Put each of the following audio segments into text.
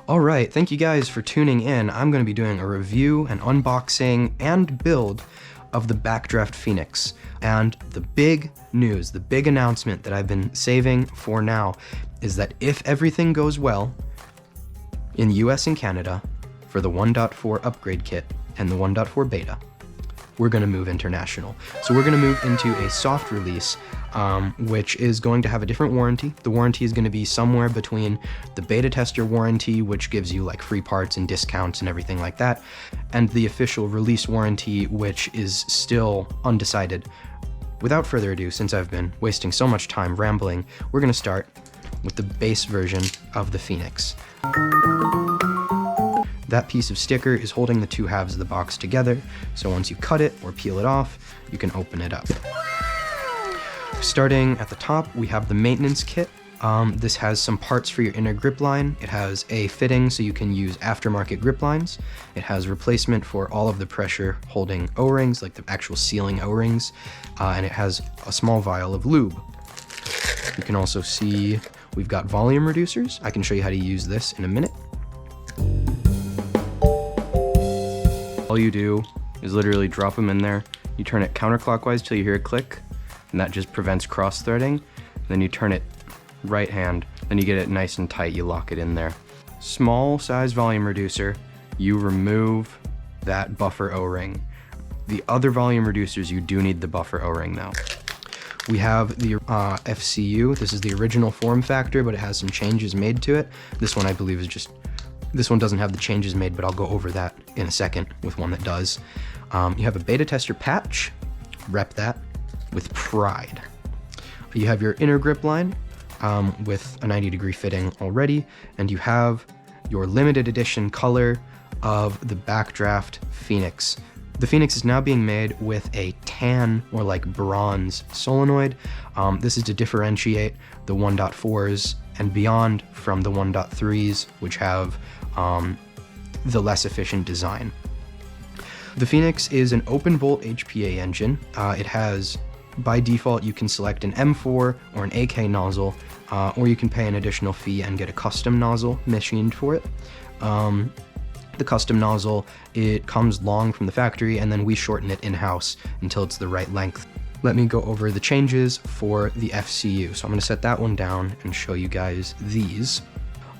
All right, thank you guys for tuning in. I'm going to be doing a review, an unboxing, and build of the BACKDRAFT Phoenix. And the big news, the big announcement that I've been saving for now is that if everything goes well in the US and Canada for the 1.4 upgrade kit and the 1.4 beta, we're going to move international. So we're going to move into a soft release, which is going to have a different warranty. The warranty is going to be somewhere between the beta tester warranty, which gives you like free parts and discounts and everything like that, and the official release warranty, which is still undecided. Without further ado, since I've been wasting so much time rambling, we're going to start with the base version of the Phoenix. That piece of sticker is holding the two halves of the box together, so once you cut it or peel it off, you can open it up. Starting at the top, we have the maintenance kit. This has some parts for your inner grip line. It has a fitting so you can use aftermarket grip lines. It has replacement for all of the pressure holding O-rings, like the actual sealing O-rings, and it has a small vial of lube. You can also see we've got volume reducers. I can show you how to use this in a minute. All you do is literally drop them in there. You turn it counterclockwise till you hear a click, and that just prevents cross-threading. Then you turn it right hand, then you get it nice and tight, you lock it in there. Small size volume reducer, you remove that buffer O-ring. The other volume reducers, you do need the buffer O-ring though. We have the FCU. This is the original form factor, but it has some changes made to it. This one I believe is just, this one doesn't have the changes made, but I'll go over that in a second with one that does. You have a beta tester patch, rep that with pride. You have your inner grip line with a 90-degree fitting already, and you have your limited edition color of the BACKDRAFT Phoenix. The Phoenix is now being made with a tan or like bronze solenoid. This is to differentiate the 1.4s and beyond from the 1.3s, which have the less efficient design. The Phoenix is an open bolt HPA engine. It has, by default, you can select an M4 or an AK nozzle, or you can pay an additional fee and get a custom nozzle machined for it. The custom nozzle, it comes long from the factory, and then we shorten it in-house until it's the right length. Let me go over the changes for the FCU. So I'm going to set that one down and show you guys these.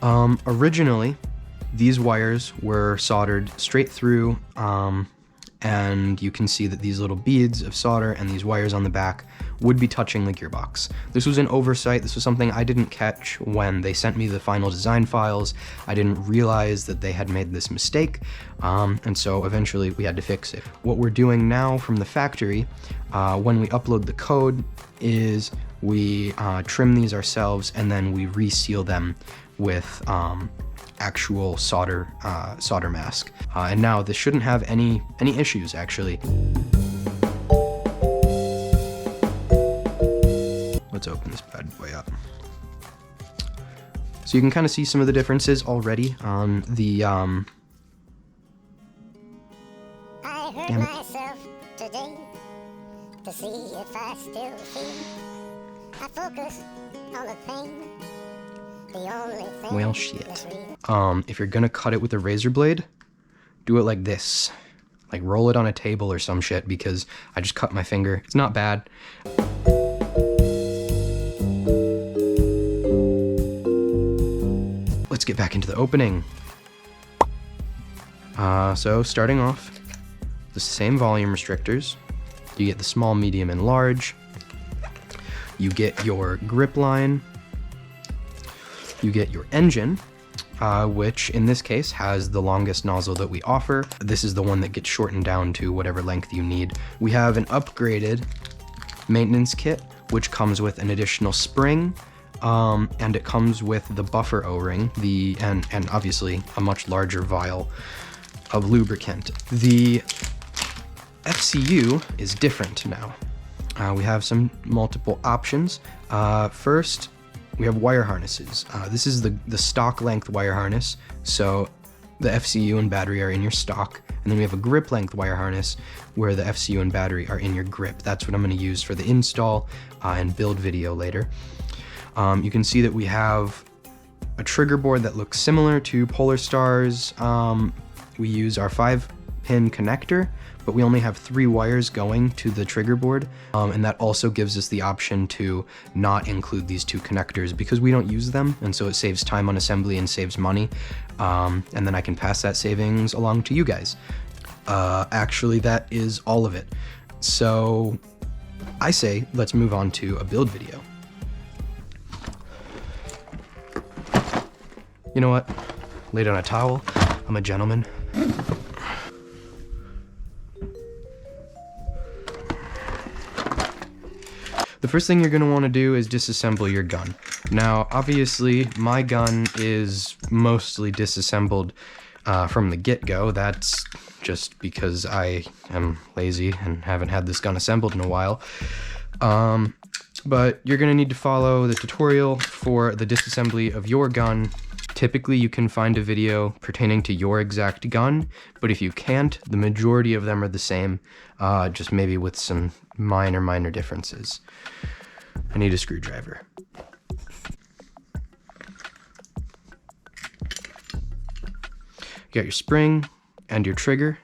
Originally, these wires were soldered straight through, and you can see that these little beads of solder and these wires on the back would be touching the gearbox. This was an oversight. This was something I didn't catch when they sent me the final design files. I didn't realize that they had made this mistake, and so eventually we had to fix it. What we're doing now from the factory, when we upload the code, is we trim these ourselves and then we reseal them with actual solder mask. And now this shouldn't have any issues actually. Let's open this bad boy up. So you can kind of see some of the differences already on the I hurt myself today to see if I still feel. I focus on the pain. Well, shit. If you're gonna cut it with a razor blade, do it like this. Like roll it on a table or some shit, because I just cut my finger. It's not bad. Let's get back into the opening. So starting off, the same volume restrictors. You get the small, medium, and large. You get your grip line. You get your engine, which in this case has the longest nozzle that we offer. This is the one that gets shortened down to whatever length you need. We have an upgraded maintenance kit, which comes with an additional spring, and it comes with the buffer O-ring, and obviously a much larger vial of lubricant. The FCU is different now. We have some multiple options. First, we have wire harnesses. This is the stock length wire harness, so the FCU and battery are in your stock, and then we have a grip length wire harness where the FCU and battery are in your grip. That's what I'm going to use for the install and build video later. You can see that we have a trigger board that looks similar to Polar Star's. We use our 5-pin connector, but we only have 3 wires going to the trigger board. And that also gives us the option to not include these 2 connectors because we don't use them. And so it saves time on assembly and saves money. And then I can pass that savings along to you guys. Actually, that is all of it. So I say, let's move on to a build video. You know what? Lay down a towel. I'm a gentleman. The first thing you're going to want to do is disassemble your gun. Now, obviously, my gun is mostly disassembled from the get-go. That's just because I am lazy and haven't had this gun assembled in a while. But you're going to need to follow the tutorial for the disassembly of your gun. Typically, you can find a video pertaining to your exact gun, but if you can't, the majority of them are the same, just maybe with some minor differences. I need a screwdriver. You got your spring and your trigger.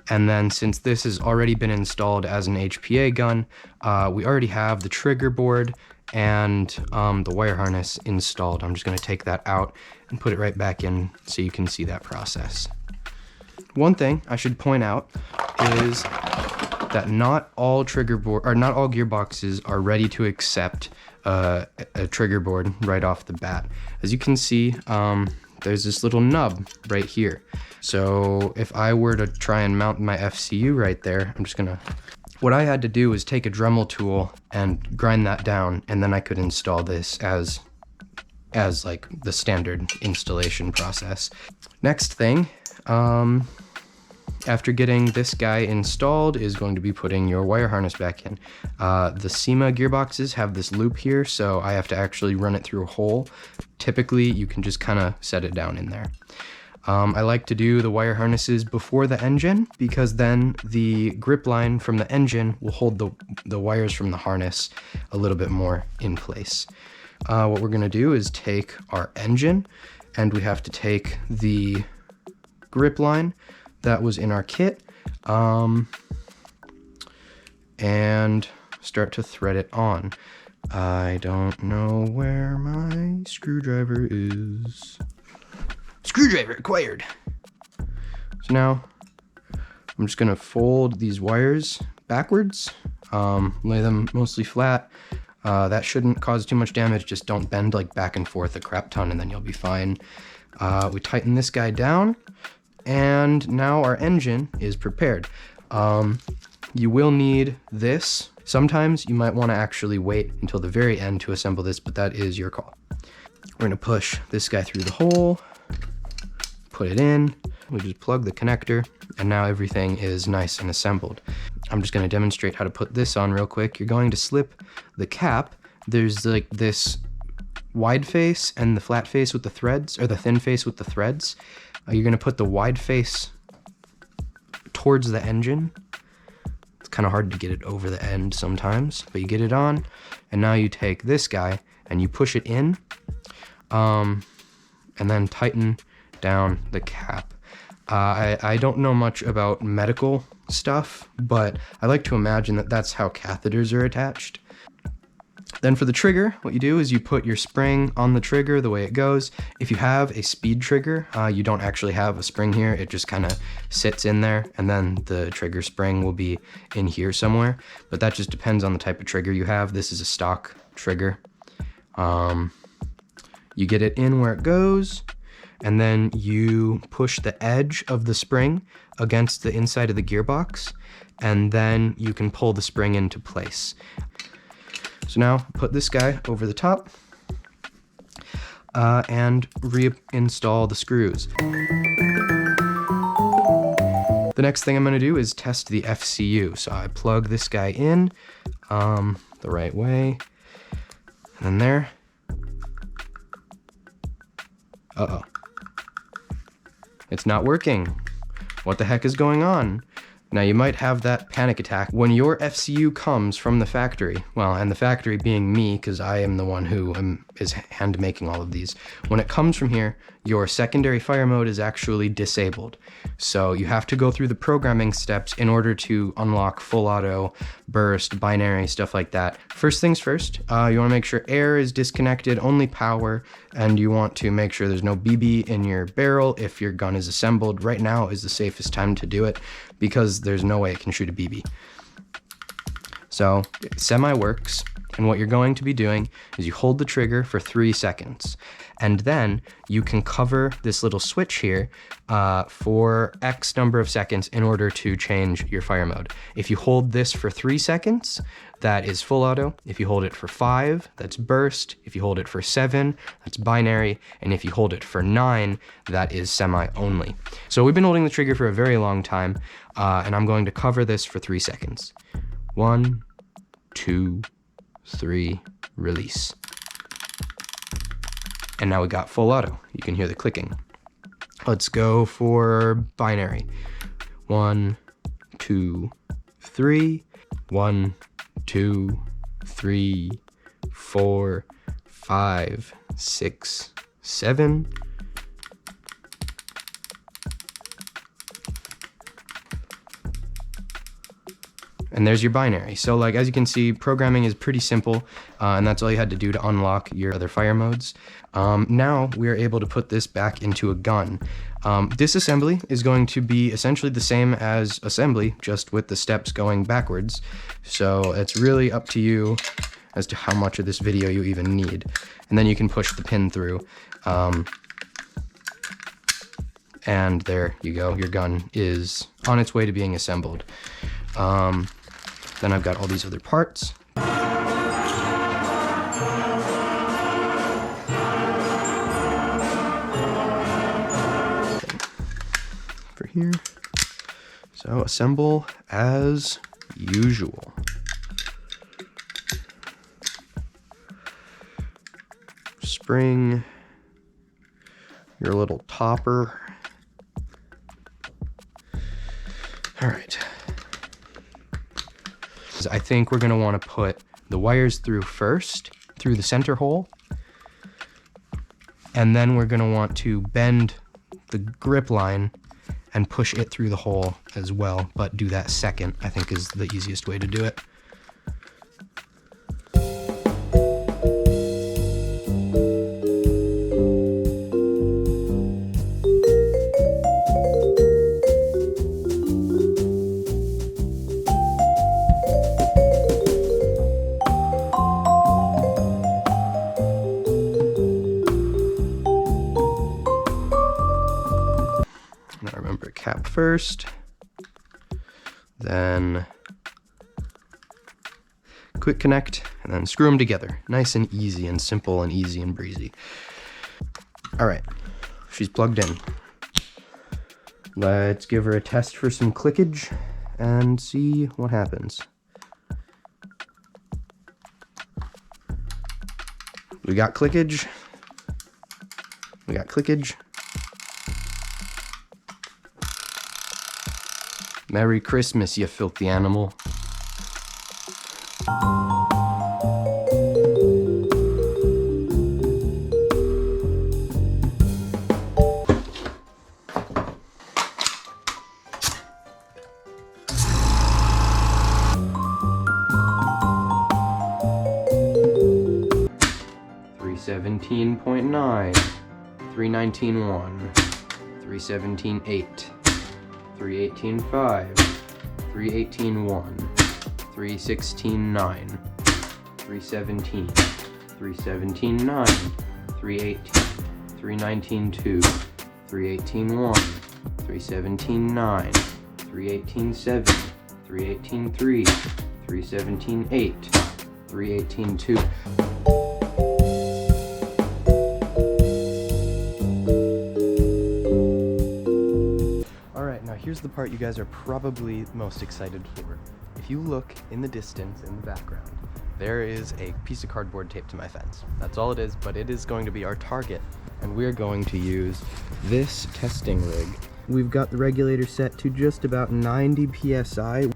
And then since this has already been installed as an HPA gun, we already have the trigger board and the wire harness installed. I'm just going to take that out and put it right back in so you can see that process. One thing I should point out is that not all gearboxes are ready to accept a trigger board right off the bat. As you can see, there's this little nub right here. So if I were to try and mount my FCU right there, what I had to do was take a Dremel tool and grind that down, and then I could install this as like the standard installation process. Next thing, after getting this guy installed is going to be putting your wire harness back in. The SEMA gearboxes have this loop here, so I have to actually run it through a hole. Typically, you can just kind of set it down in there. I like to do the wire harnesses before the engine because then the grip line from the engine will hold the wires from the harness a little bit more in place. What we're going to do is take our engine, and we have to take the grip line that was in our kit and start to thread it on. I don't know where my screwdriver is. Screwdriver acquired. So now I'm just gonna fold these wires backwards, lay them mostly flat. That shouldn't cause too much damage, just don't bend like back and forth a crap ton and then you'll be fine. We tighten this guy down, and now our engine is prepared. You will need this. Sometimes you might want to actually wait until the very end to assemble this, but that is your call. We're gonna push this guy through the hole, put it in, we just plug the connector, and now everything is nice and assembled. I'm just gonna demonstrate how to put this on real quick. You're going to slip the cap. There's like this wide face and the flat face with the threads, or the thin face with the threads. You're gonna put the wide face towards the engine. It's kind of hard to get it over the end sometimes, but you get it on, and now you take this guy and you push it in, and then tighten down the cap. I don't know much about medical stuff, but I like to imagine that that's how catheters are attached. Then for the trigger, what you do is you put your spring on the trigger the way it goes. If you have a speed trigger, you don't actually have a spring here. It just kind of sits in there, and then the trigger spring will be in here somewhere. But that just depends on the type of trigger you have. This is a stock trigger. You get it in where it goes, and then you push the edge of the spring against the inside of the gearbox, and then you can pull the spring into place. So now put this guy over the top and reinstall the screws. The next thing I'm going to do is test the FCU. So I plug this guy in the right way, and then there. Uh-oh. It's not working. What the heck is going on? Now you might have that panic attack when your FCU comes from the factory. Well, and the factory being me, because I am the one who is hand making all of these. When it comes from here, your secondary fire mode is actually disabled. So you have to go through the programming steps in order to unlock full auto, burst, binary, stuff like that. First things first, you want to make sure air is disconnected, only power, and you want to make sure there's no BB in your barrel if your gun is assembled. Right now is the safest time to do it because there's no way it can shoot a BB. So semi works, and what you're going to be doing is you hold the trigger for 3 seconds, and then you can cover this little switch here for X number of seconds in order to change your fire mode. If you hold this for 3 seconds, that is full auto. If you hold it for 5, that's burst. If you hold it for 7, that's binary. And if you hold it for 9, that is semi only. So we've been holding the trigger for a very long time, and I'm going to cover this for 3 seconds. 1, 2, 3, release. And now we got full auto. You can hear the clicking. Let's go for binary. 1, 2, 3. 1, 2, 3, 4, 5, 6, 7. And there's your binary. So like, as you can see, programming is pretty simple, and that's all you had to do to unlock your other fire modes. Now we are able to put this back into a gun. Disassembly is going to be essentially the same as assembly, just with the steps going backwards. So it's really up to you as to how much of this video you even need. And then you can push the pin through. And there you go, your gun is on its way to being assembled. Then I've got all these other parts. For here. So assemble as usual. Spring, your little topper. All right. I think we're going to want to put the wires through first, through the center hole, and then we're going to want to bend the grip line and push it through the hole as well, but do that second, I think, is the easiest way to do it. Now remember, cap first, then quick connect, and then screw them together. Nice and easy and simple and easy and breezy. All right, she's plugged in. Let's give her a test for some clickage and see what happens. We got clickage. We got clickage. Merry Christmas, you filthy animal. $317.9, $319.1, $317.8. 318.5, 318.1, 316.9, 317, 317.9, 318, 319.2, 318.1, 317.9, 318.7, 318.3, 317.8, 318.2. Here's the part you guys are probably most excited for. If you look in the distance in the background, there is a piece of cardboard taped to my fence. That's all it is, but it is going to be our target, and we're going to use this testing rig we've got the regulator set to just about 90 psi.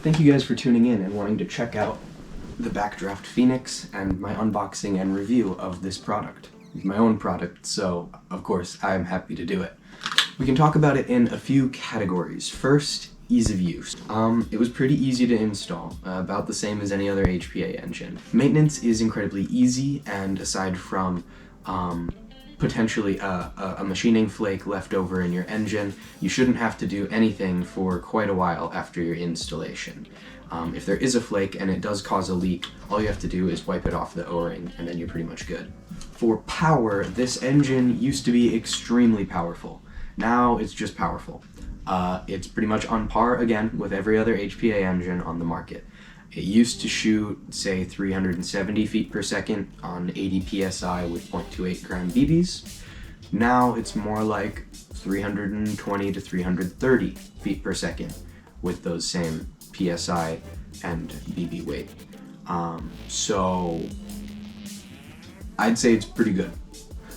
Thank you guys for tuning in and wanting to check out the BACKDRAFT Phoenix and my unboxing and review of this product. It's my own product, so of course I'm happy to do it. We can talk about it in a few categories. First, ease of use. It was pretty easy to install, about the same as any other HPA engine. Maintenance is incredibly easy, and aside from potentially a machining flake left over in your engine, you shouldn't have to do anything for quite a while after your installation. If there is a flake and it does cause a leak, all you have to do is wipe it off the O-ring and then you're pretty much good. For power, this engine used to be extremely powerful. Now it's just powerful. It's pretty much on par again with every other HPA engine on the market. It used to shoot, say, 370 feet per second on 80 psi with 0.28 gram BBs. Now it's more like 320 to 330 feet per second with those same psi and BB weight. So I'd say it's pretty good.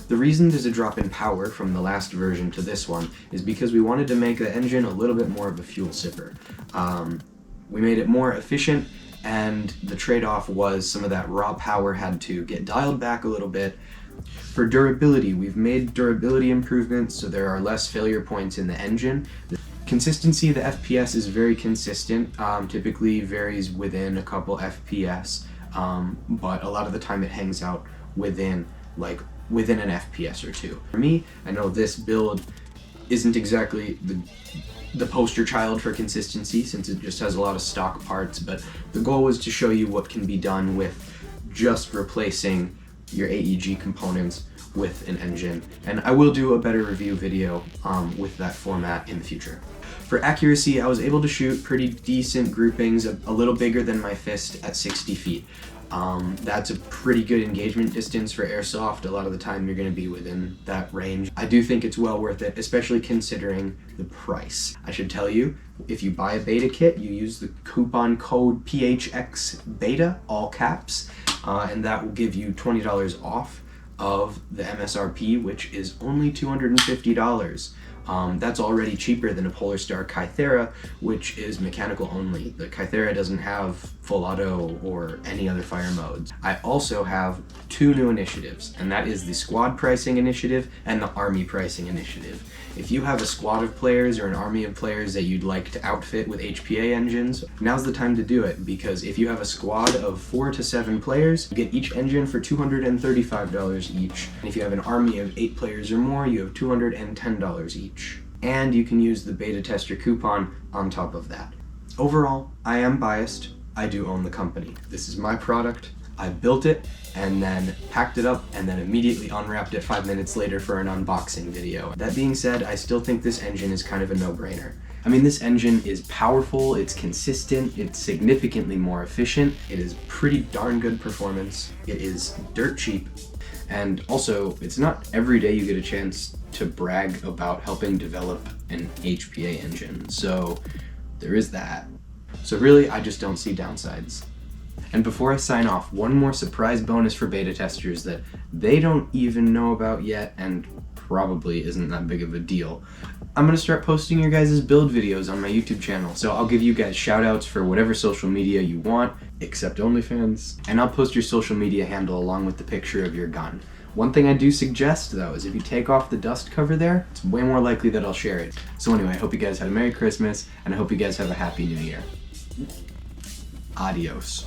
The reason there's a drop in power from the last version to this one is because we wanted to make the engine a little bit more of a fuel sipper. We made it more efficient, and the trade-off was some of that raw power had to get dialed back a little bit. For durability, we've made durability improvements so there are less failure points in the engine. The consistency, the FPS is very consistent, typically varies within a couple FPS, but a lot of the time it hangs out within an FPS or two. For me, I know this build isn't exactly the poster child for consistency, since it just has a lot of stock parts, but the goal was to show you what can be done with just replacing your AEG components with an engine, and I will do a better review video with that format in the future. For accuracy, I was able to shoot pretty decent groupings, a little bigger than my fist at 60 feet. That's a pretty good engagement distance for Airsoft. A lot of the time you're going to be within that range. I do think it's well worth it, especially considering the price. I should tell you, if you buy a beta kit, you use the coupon code PHXBETA, all caps, and that will give you $20 off of the MSRP, which is only $250. That's already cheaper than a Polar Star Kythera, which is mechanical only. The Kythera doesn't have full auto or any other fire modes. I also have two new initiatives, and that is the squad pricing initiative and the army pricing initiative. If you have a squad of players or an army of players that you'd like to outfit with HPA engines, now's the time to do it, because if you have a squad of 4 to 7 players, you get each engine for $235 each. And if you have an army of 8 players or more, you have $210 each. And you can use the beta tester coupon on top of that. Overall, I am biased. I do own the company. This is my product. I built it and then packed it up and then immediately unwrapped it 5 minutes later for an unboxing video. That being said, I still think this engine is kind of a no-brainer. I mean, this engine is powerful, it's consistent, it's significantly more efficient, it is pretty darn good performance, it is dirt cheap, and also, it's not every day you get a chance to brag about helping develop an HPA engine, so there is that. So really, I just don't see downsides. And before I sign off, one more surprise bonus for beta testers that they don't even know about yet and probably isn't that big of a deal. I'm going to start posting your guys' build videos on my YouTube channel, so I'll give you guys shout outs for whatever social media you want. except OnlyFans. And I'll post your social media handle along with the picture of your gun. One thing I do suggest though is if you take off the dust cover there, it's way more likely that I'll share it. So anyway, I hope you guys had a Merry Christmas, and I hope you guys have a Happy New Year. Adios.